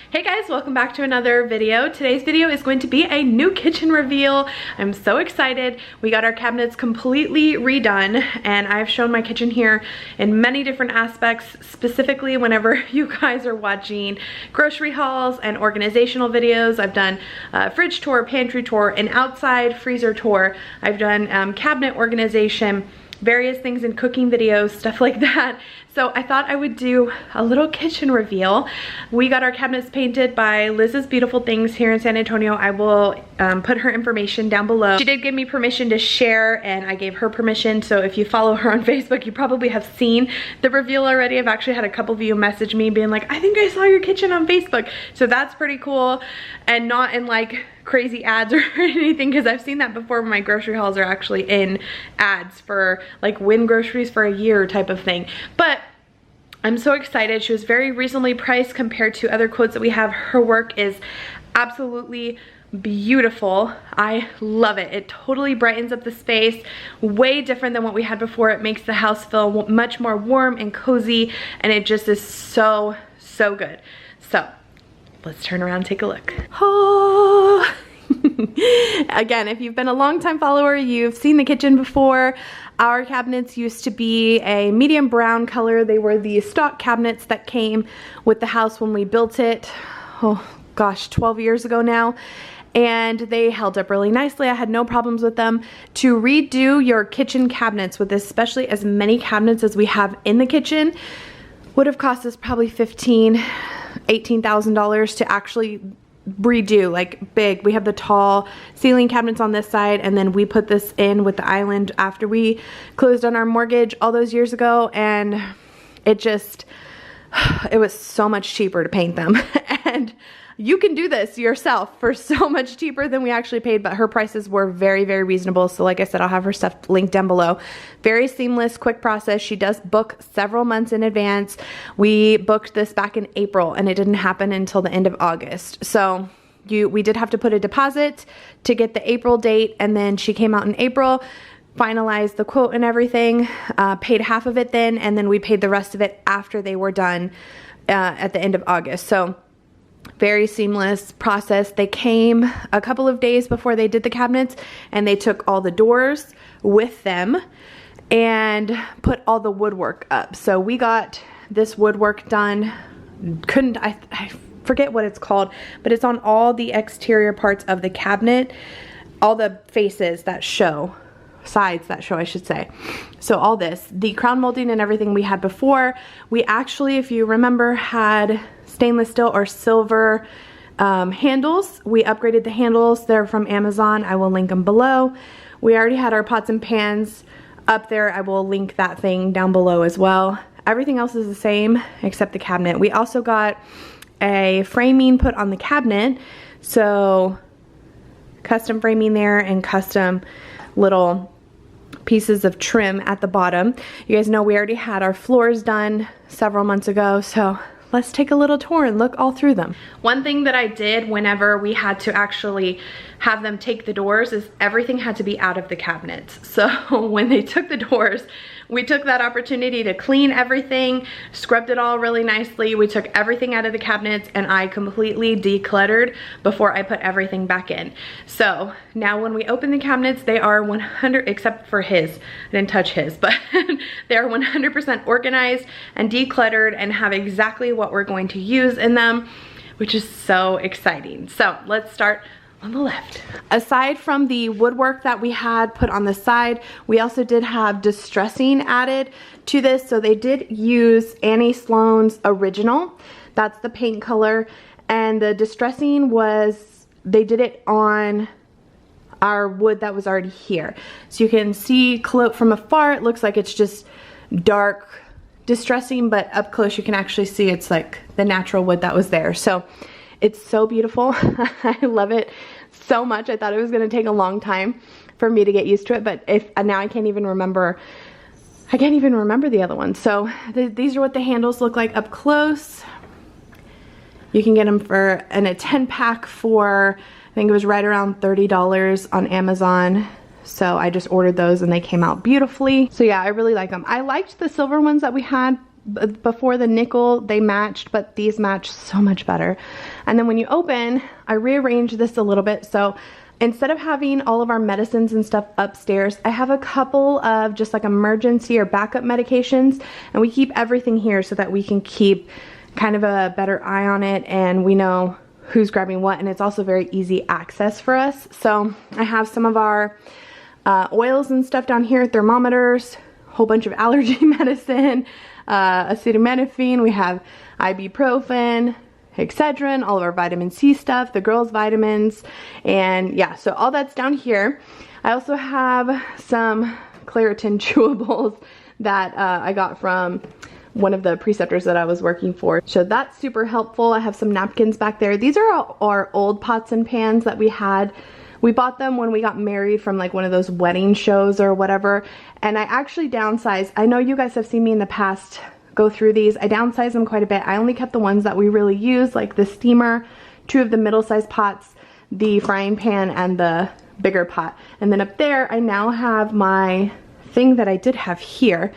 Hey guys, welcome back to another video. Today's video is going to be a new kitchen reveal. I'm so excited. We got our cabinets completely redone and I've shown my kitchen here in many different aspects, specifically whenever you guys are watching grocery hauls and organizational videos. I've done a fridge tour, pantry tour, an outside freezer tour. I've done cabinet organization, various things in cooking videos, stuff like that. So I thought I would do a little kitchen reveal. We got our cabinets painted by Liz's Beautiful Things here in San Antonio. I will put her information down below. She did give me permission to share and I gave her permission. So if you follow her on Facebook, you probably have seen the reveal already. I've actually had a couple of you message me being like, I think I saw your kitchen on Facebook. So that's pretty cool, and not in like crazy ads or anything, because I've seen that before when my grocery hauls are actually in ads for like win groceries for a year type of thing. But I'm so excited. She was very reasonably priced compared to other quotes that we have. Her work is absolutely beautiful. I love it. It totally brightens up the space, way different than what we had before. It makes the house feel much more warm and cozy, and it just is so good. So let's turn around and take a look. Oh. Again, if you've been a long-time follower, you've seen the kitchen before. Our cabinets used to be a medium brown color. They were the stock cabinets that came with the house when we built it. Oh gosh, 12 years ago now. And they held up really nicely. I had no problems with them. To redo your kitchen cabinets with especially as many cabinets as we have in the kitchen would have cost us probably $18,000 to actually redo, like big. We have the tall ceiling cabinets on this side, and then we put this in with the island after we closed on our mortgage all those years ago, and it was so much cheaper to paint them. And you can do this yourself for so much cheaper than we actually paid, but her prices were very reasonable. So like I said, I'll have her stuff linked down below. Very seamless, quick process. She does book several months in advance. We booked this back in April and it didn't happen until the end of August. So we did have to put a deposit to get the April date, and then she came out in April, finalized the quote and everything, paid half of it then, and then we paid the rest of it after they were done at the end of August. So very seamless process. They came a couple of days before they did the cabinets, and they took all the doors with them and put all the woodwork up. So we got this woodwork done. I forget what it's called, but it's on all the exterior parts of the cabinet, all the faces that show, sides that show, I should say. So all this, the crown molding and everything we had before. We actually, if you remember, had stainless steel or silver handles. We upgraded the handles. They're from Amazon. I will link them below. We already had our pots and pans up there. I will link that thing down below as well. Everything else is the same except the cabinet. We also got a framing put on the cabinet. So custom framing there and custom little pieces of trim at the bottom. You guys know we already had our floors done several months ago, so let's take a little tour and look all through them. One thing that I did whenever we had to actually have them take the doors is everything had to be out of the cabinets. So when they took the doors, we took that opportunity to clean everything, scrubbed it all really nicely. We took everything out of the cabinets and I completely decluttered before I put everything back in. So now when we open the cabinets, they are 100, except for his, I didn't touch his, but they are 100% organized and decluttered and have exactly what we're going to use in them, which is so exciting. So let's start on the left. Aside from the woodwork that we had put on the side, we also did have distressing added to this. So they did use Annie Sloan's original. That's the paint color. And the distressing was, they did it on our wood that was already here. So you can see from afar, it looks like it's just dark distressing, but up close you can actually see it's like the natural wood that was there. So it's so beautiful. I love it so much. I thought it was going to take a long time for me to get used to it, but now I can't even remember the other one. So these are what the handles look like up close. You can get them in a 10 pack for, I think it was right around $30 on Amazon. So I just ordered those and they came out beautifully. So yeah, I really like them. I liked the silver ones that we had Before the nickel, they matched, but these match so much better. And then when you open, I rearranged this a little bit. So instead of having all of our medicines and stuff upstairs, I have a couple of just like emergency or backup medications, and we keep everything here so that we can keep kind of a better eye on it and we know who's grabbing what, and it's also very easy access for us. So I have some of our oils and stuff down here, thermometers, a whole bunch of allergy medicine, acetaminophen, we have ibuprofen, Excedrin, all of our vitamin C stuff, the girls' vitamins, and yeah, so all that's down here. I also have some Claritin chewables that I got from one of the preceptors that I was working for. So that's super helpful. I have some napkins back there. These are our old pots and pans that we had. We bought them when we got married from like one of those wedding shows or whatever. And I actually downsized. I know you guys have seen me in the past go through these. I downsized them quite a bit. I only kept the ones that we really use, like the steamer, 2 of the middle-sized pots, the frying pan, and the bigger pot. And then up there, I now have my thing that I did have here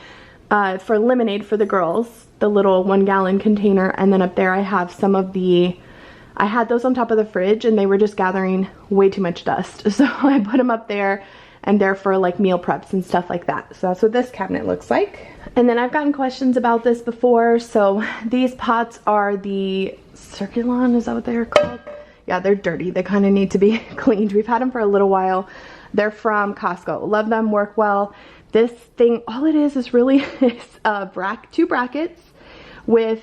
for lemonade for the girls, the little 1-gallon container. And then up there I have some of the, I had those on top of the fridge and they were just gathering way too much dust. So I put them up there, and they're for like meal preps and stuff like that. So that's what this cabinet looks like. And then I've gotten questions about this before. So these pots are the Circulon, is that what they're called? Yeah, they're dirty. They kind of need to be cleaned. We've had them for a little while. They're from Costco. Love them, work well. This thing, all it is really is 2 brackets with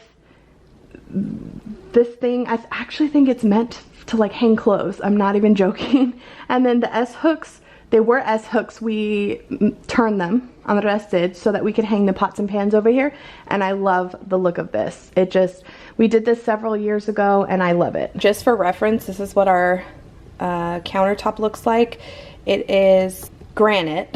this thing. I actually think it's meant to like hang clothes. I'm not even joking. And then the S hooks, they were S hooks. We turned them, Andres did, so that we could hang the pots and pans over here. And I love the look of this. It just, we did this several years ago and I love it. Just for reference, this is what our countertop looks like. It is granite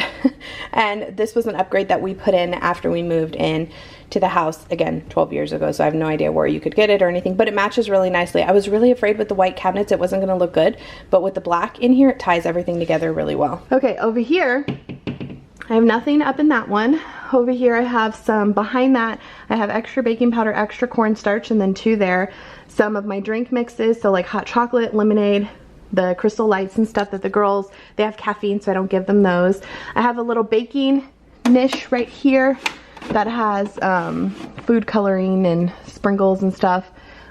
and this was an upgrade that we put in after we moved in to the house, again 12 years ago, so I have no idea where you could get it or anything, but it matches really nicely. I was really afraid with the white cabinets it wasn't going to look good, but with the black in here it ties everything together really well. Okay, over here I have nothing up in that one. Over here I have some, behind that I have extra baking powder, extra cornstarch, and then 2 there. Some of my drink mixes, so like hot chocolate, lemonade, the Crystal Lights and stuff that the girls, they have caffeine, so I don't give them those. I have a little baking niche right here that has food coloring and sprinkles and stuff.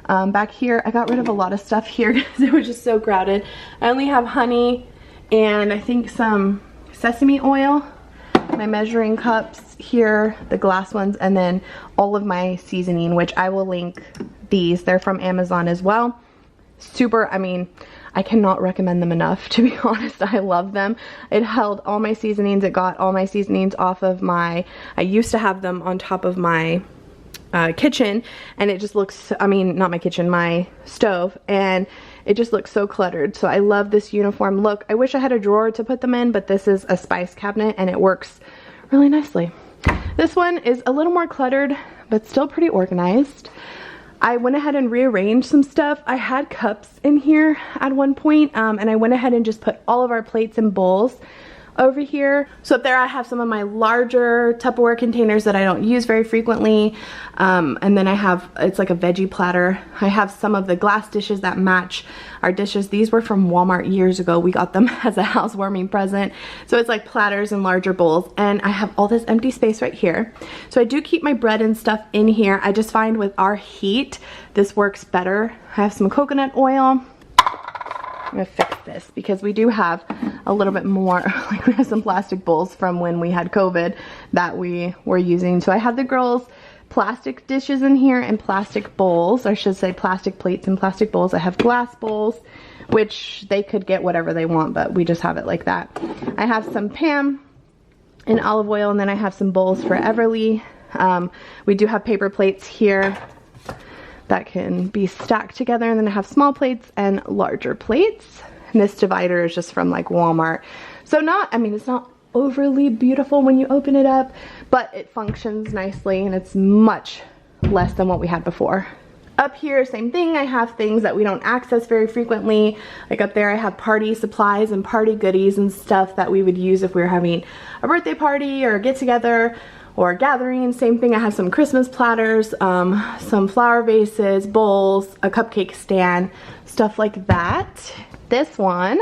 Back here, I got rid of a lot of stuff here because it was just so crowded. I only have honey and I think some sesame oil, my measuring cups here, the glass ones, and then all of my seasoning, which I will link these. They're from Amazon as well. Super, I mean, I cannot recommend them enough, to be honest. I love them. It held all my seasonings. It got all my seasonings off of my, I used to have them on top of my kitchen, and it just looks, I mean, not my kitchen, my stove, and it just looks so cluttered. So I love this uniform look. I wish I had a drawer to put them in, but this is a spice cabinet and it works really nicely. This one is a little more cluttered, but still pretty organized. I went ahead and rearranged some stuff. I had cups in here at one point, and I went ahead and just put all of our plates and bowls over here. So up there I have some of my larger Tupperware containers that I don't use very frequently, and then I have, it's like a veggie platter. I have some of the glass dishes that match our dishes. These were from Walmart years ago. We got them as a housewarming present. So it's like platters and larger bowls, and I have all this empty space right here. So I do keep my bread and stuff in here. I just find with our heat this works better. I have some coconut oil. I'm gonna fix this because we do have a little bit more, like we have some plastic bowls from when we had COVID that we were using. So I have the girls' plastic dishes in here and plastic bowls, or I should say plastic plates and plastic bowls. I have glass bowls, which they could get whatever they want, but we just have it like that. I have some Pam and olive oil, and then I have some bowls for Everly. We do have paper plates here that can be stacked together, and then I have small plates and larger plates. And this divider is just from like Walmart. So not, I mean, it's not overly beautiful when you open it up, but it functions nicely and it's much less than what we had before. Up here, same thing. I have things that we don't access very frequently. Like up there I have party supplies and party goodies and stuff that we would use if we were having a birthday party or a get together or gatherings. Same thing, I have some Christmas platters, some flower vases, bowls, a cupcake stand, stuff like that. This one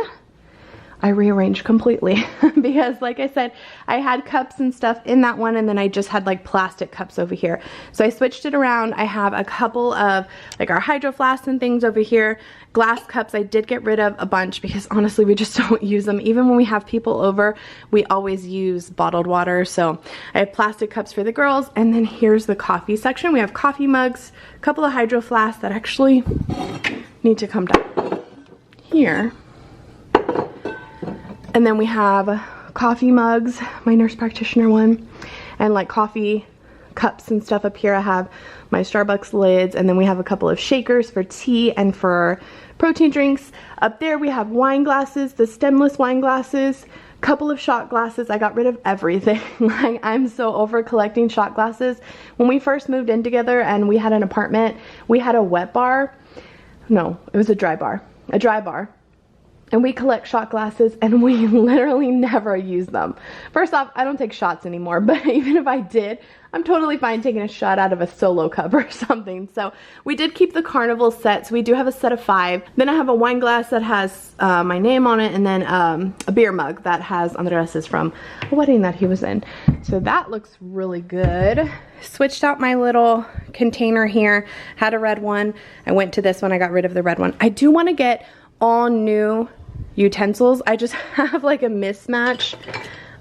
I rearranged completely because like I said, I had cups and stuff in that one, and then I just had like plastic cups over here. So I switched it around. I have a couple of like our hydro flasks and things over here. Glass cups I did get rid of a bunch because honestly we just don't use them. Even when we have people over, we always use bottled water. So I have plastic cups for the girls, and then here's the coffee section. We have coffee mugs, a couple of hydro flasks that actually need to come down here. And then we have coffee mugs, my nurse practitioner one, and like coffee cups and stuff up here. I have my Starbucks lids, and then we have a couple of shakers for tea and for protein drinks. Up there we have wine glasses, the stemless wine glasses, couple of shot glasses. I got rid of everything. Like, I'm so over collecting shot glasses. When we first moved in together and we had an apartment, we had a wet bar. No, it was a dry bar. And we collect shot glasses, and we literally never use them. First off, I don't take shots anymore, but even if I did, I'm totally fine taking a shot out of a Solo cup or something. So we did keep the carnival set, so we do have a set of 5. Then I have a wine glass that has my name on it, and then a beer mug that has Andres's from a wedding that he was in. So that looks really good. Switched out my little container here. Had a red one. I went to this one. I got rid of the red one. I do want to get all new utensils. I just have like a mismatch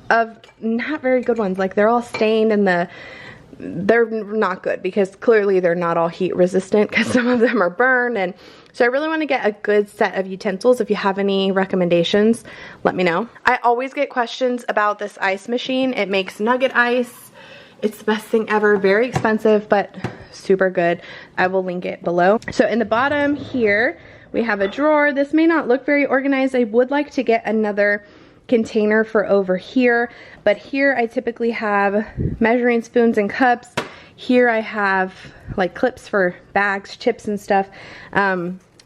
of not very good ones. Like, they're all stained, and they're not good because clearly they're not all heat resistant because some of them are burned. And so I really want to get a good set of utensils. If you have any recommendations, let me know. I always get questions about this ice machine. It makes nugget ice. It's the best thing ever. Very expensive, but super good. I will link it below. So in the bottom here, we have a drawer. This may not look very organized. I would like to get another container for over here, but here I typically have measuring spoons and cups. Here I have like clips for bags, chips and stuff.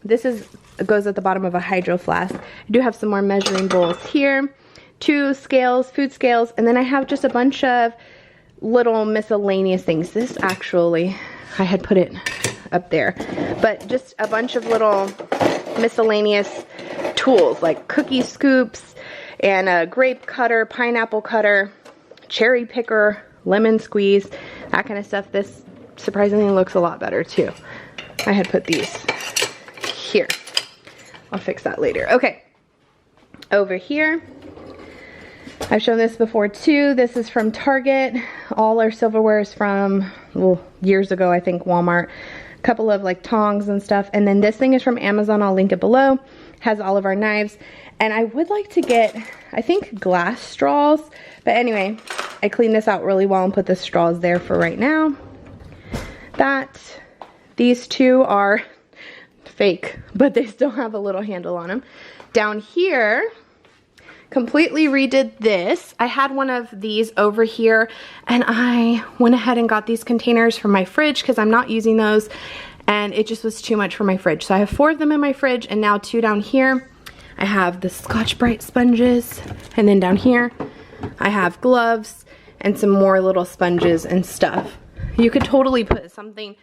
This goes at the bottom of a hydro flask. I do have some more measuring bowls here, 2 scales, food scales, and then I have just a bunch of little miscellaneous things. This actually, I had put it up there, but just a bunch of little miscellaneous tools like cookie scoops and a grape cutter, pineapple cutter, cherry picker, lemon squeeze, that kind of stuff. This surprisingly looks a lot better too. I had put these here. I'll fix that later. Okay, over here, I've shown this before too. This is from Target. All our silverware is from, well, years ago, I think Walmart. Couple of like tongs and stuff, and then this thing is from Amazon. I'll link it below. Has all of our knives, and I would like to get, I think, glass straws, but anyway, I cleaned this out really well and put the straws there for right now. These 2 are fake, but they still have a little handle on them. Down here, completely redid this. I had one of these over here, and I went ahead and got these containers for my fridge because I'm not using those, and it just was too much for my fridge. So I have 4 of them in my fridge, and now 2 down here. I have the Scotch-Brite sponges, and then down here I have gloves and some more little sponges and stuff. You could totally put something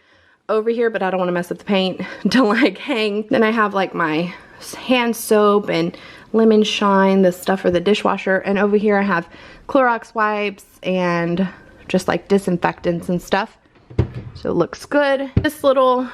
over here, but I don't want to mess up the paint to like hang. Then I have like my hand soap and lemon shine, the stuff for the dishwasher, and over here I have Clorox wipes and just like disinfectants and stuff. So it looks good. This little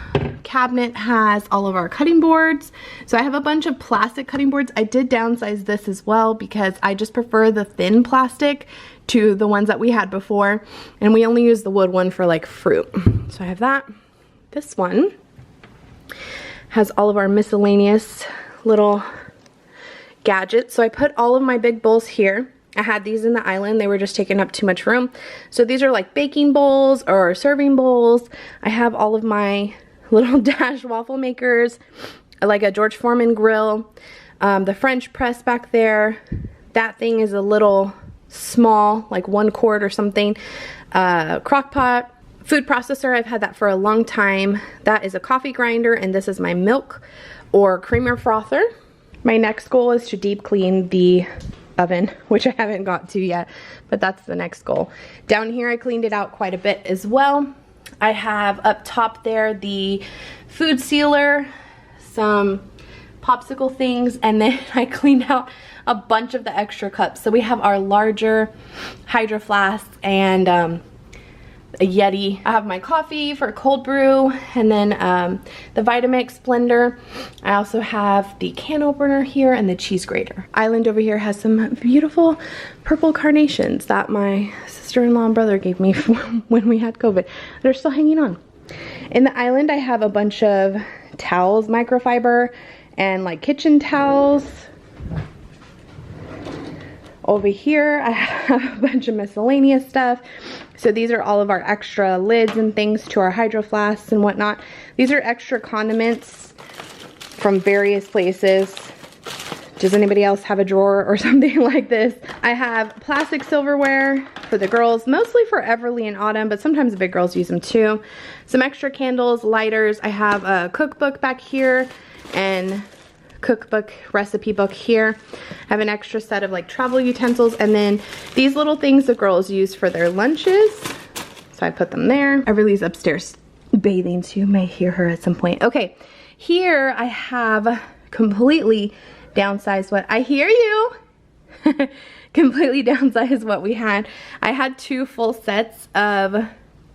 cabinet has all of our cutting boards. So I have a bunch of plastic cutting boards. I did downsize this as well because I just prefer the thin plastic to the ones that we had before, and we only use the wood one for like fruit. So I have that. This one has all of our miscellaneous little gadgets. So I put all of my big bowls here. I had these in the island. They were just taking up too much room. So these are like baking bowls or serving bowls. I have all of my little Dash waffle makers, like a George Foreman grill, the French press back there. That thing is a little small, like 1 quart or something. Crock pot, food processor. I've had that for a long time. That is a coffee grinder, and this is my milk or creamer frother. My next goal is to deep clean the oven, which I haven't got to yet, but that's the next goal. Down here I cleaned it out quite a bit as well. I have up top there the food sealer, some popsicle things, and then I cleaned out a bunch of the extra cups. So we have our larger Hydro Flask and a Yeti. I have my coffee for cold brew, and then the Vitamix blender. I also have the can opener here and the cheese grater. Island over here has some beautiful purple carnations that my sister-in-law and brother gave me when we had COVID. They're still hanging on. In the island I have a bunch of towels, microfiber, and like kitchen towels. Over here I have a bunch of miscellaneous stuff. So these are all of our extra lids and things to our Hydro Flasks and whatnot. These are extra condiments from various places. Does anybody else have a drawer or something like this? I have plastic silverware for the girls, mostly for Everly and Autumn, but sometimes the big girls use them too. Some extra candles, lighters. I have a cookbook back here and cookbook recipe book here. I have an extra set of like travel utensils, and then these little things the girls use for their lunches, so I put them there. Everly's upstairs bathing, so you may hear her at some point. Okay, here I have completely downsized what I hear you completely downsized what we had. I had 2 full sets of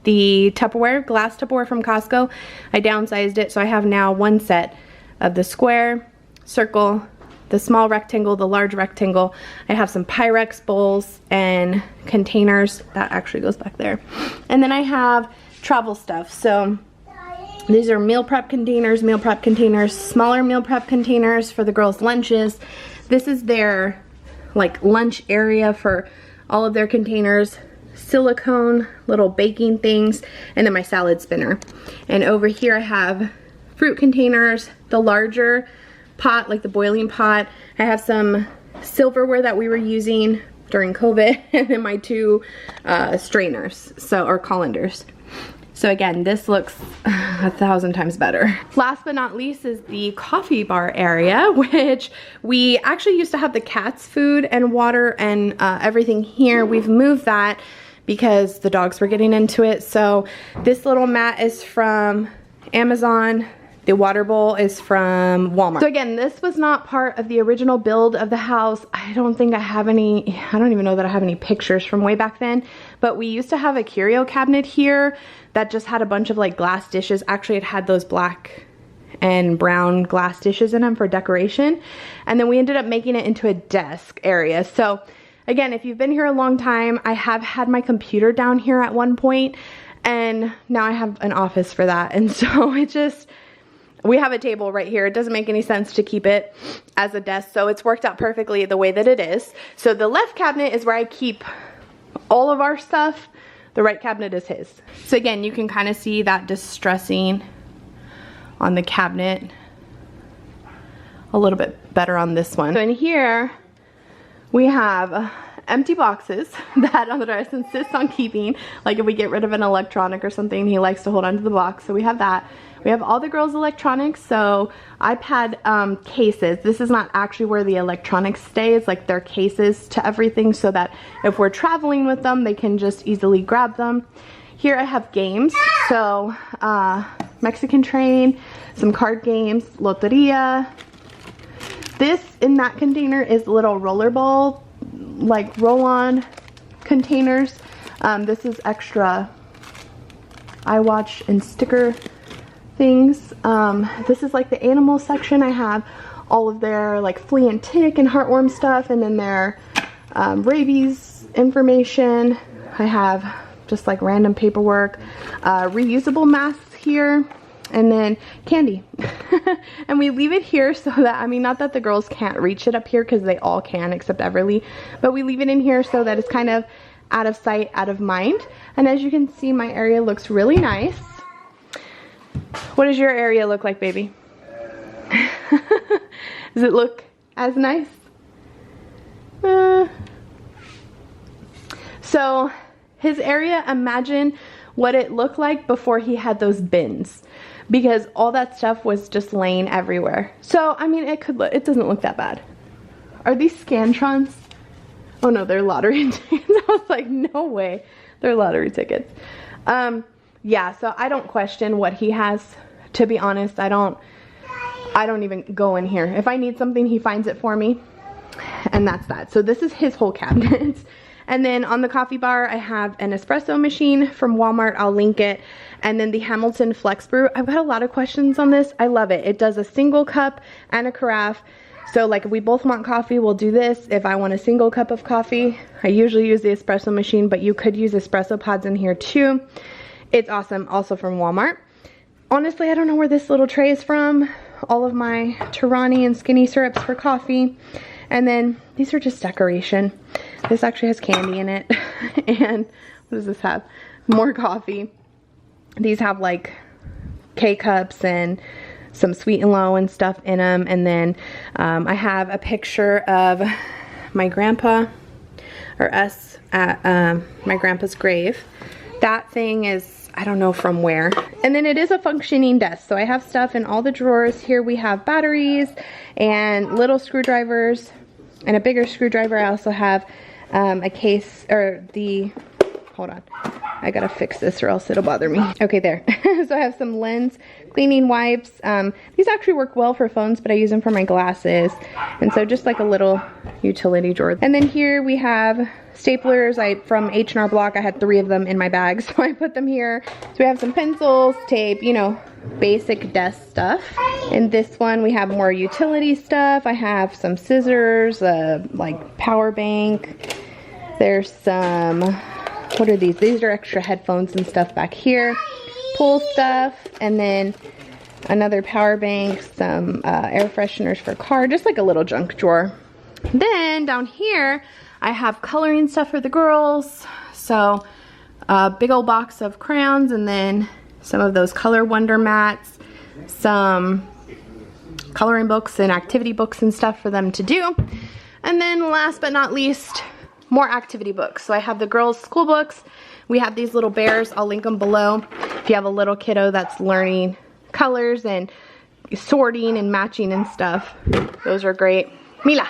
the Tupperware, glass Tupperware from Costco. I downsized it, so I have now 1 set of the square, circle, the small rectangle, the large rectangle. I have some Pyrex bowls and containers. That actually goes back there. And then I have travel stuff. So these are meal prep containers, smaller meal prep containers for the girls' lunches. This is their like lunch area for all of their containers. Silicone little baking things, and then my salad spinner. And over here I have fruit containers, the larger pot, like the boiling pot. I have some silverware that we were using during COVID, and then my 2 strainers, or colanders. So again, this looks 1,000 times better. Last but not least is the coffee bar area, which we actually used to have the cats' food and water and everything here. We've moved that because the dogs were getting into it. So this little mat is from Amazon. The water bowl is from Walmart. So again, this was not part of the original build of the house. I don't think I have any, I don't even know that I have any pictures from way back then, but we used to have a curio cabinet here that just had a bunch of like glass dishes. Actually, it had those black and brown glass dishes in them for decoration. And then we ended up making it into a desk area. So again, if you've been here a long time, I have had my computer down here at one point, and now I have an office for that. And so it just, we have a table right here. It doesn't make any sense to keep it as a desk, so it's worked out perfectly the way that it is. So the left cabinet is where I keep all of our stuff. The right cabinet is his. So again, you can kind of see that distressing on the cabinet. A little bit better on this one. So in here, we have empty boxes that Andres insists on keeping. Like if we get rid of an electronic or something, he likes to hold onto the box. So we have that. We have all the girls' electronics, so iPad cases. This is not actually where the electronics stay. It's like their cases to everything, so that if we're traveling with them, they can just easily grab them. Here I have games, so Mexican Train, some card games, Loteria. This in that container is little rollerball, like roll-on containers. This is extra iWatch and sticker things. This is like the animal section. I have all of their like flea and tick and heartworm stuff, and then their rabies information. I have just like random paperwork, reusable masks here, and then candy. And we leave it here so that, I mean, not that the girls can't reach it up here, because they all can except Everly, but we leave it in here so that it's kind of out of sight, out of mind. And as you can see, my area looks really nice. What does your area look like, baby? Does it look as nice? So his area, imagine what it looked like before he had those bins, because all that stuff was just laying everywhere. So I mean, it doesn't look that bad. Are these Scantrons? Oh no, they're lottery tickets. I was like, no way. They're lottery tickets. Yeah, so I don't question what he has. To be honest, I don't even go in here. If I need something, he finds it for me. And that's that. So this is his whole cabinet. And then on the coffee bar, I have an espresso machine from Walmart. I'll link it. And then the Hamilton Flex Brew. I've got a lot of questions on this. I love it. It does a single cup and a carafe. So like if we both want coffee, we'll do this. If I want a single cup of coffee, I usually use the espresso machine, but you could use espresso pods in here too. It's awesome. Also from Walmart. Honestly, I don't know where this little tray is from. All of my Torani and skinny syrups for coffee. And then these are just decoration. This actually has candy in it. And what does this have? More coffee. These have like K-cups and some Sweet and Low and stuff in them. And then I have a picture of my grandpa, or us, at my grandpa's grave. That thing is, I don't know from where. And then it is a functioning desk. So I have stuff in all the drawers. Here we have batteries and little screwdrivers and a bigger screwdriver. I also have a case, or the, hold on, I gotta fix this or else it'll bother me. Okay, there. So I have some lens cleaning wipes. These actually work well for phones, but I use them for my glasses. And so just like a little utility drawer. And then here we have staplers. From H&R Block, I had 3 of them in my bag, so I put them here. So we have some pencils, tape, you know, basic desk stuff. In this one, we have more utility stuff. I have some scissors, like power bank. There's some, what are these? These are extra headphones and stuff back here. Pool stuff, and then another power bank, some air fresheners for car, just like a little junk drawer. Then down here, I have coloring stuff for the girls. So a big old box of crayons, and then some of those color wonder mats, some coloring books and activity books and stuff for them to do. And then last but not least, more activity books. So I have the girls' school books. We have these little bears. I'll link them below. If you have a little kiddo that's learning colors and sorting and matching and stuff, those are great. Mila.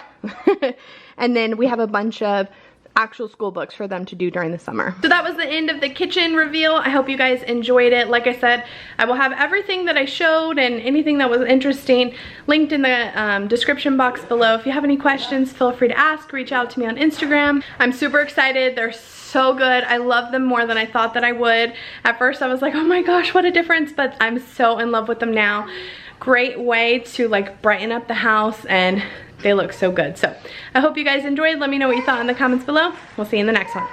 And then we have a bunch of actual school books for them to do during the summer. So that was the end of the kitchen reveal. I hope you guys enjoyed it. Like I said, I will have everything that I showed and anything that was interesting linked in the description box below. If you have any questions, feel free to ask. Reach out to me on Instagram. I'm super excited. They're so good. I love them more than I thought that I would. At first I was like, oh my gosh, what a difference, but I'm so in love with them now. Great way to like brighten up the house, and they look so good. So I hope you guys enjoyed. Let me know what you thought in the comments below. We'll see you in the next one.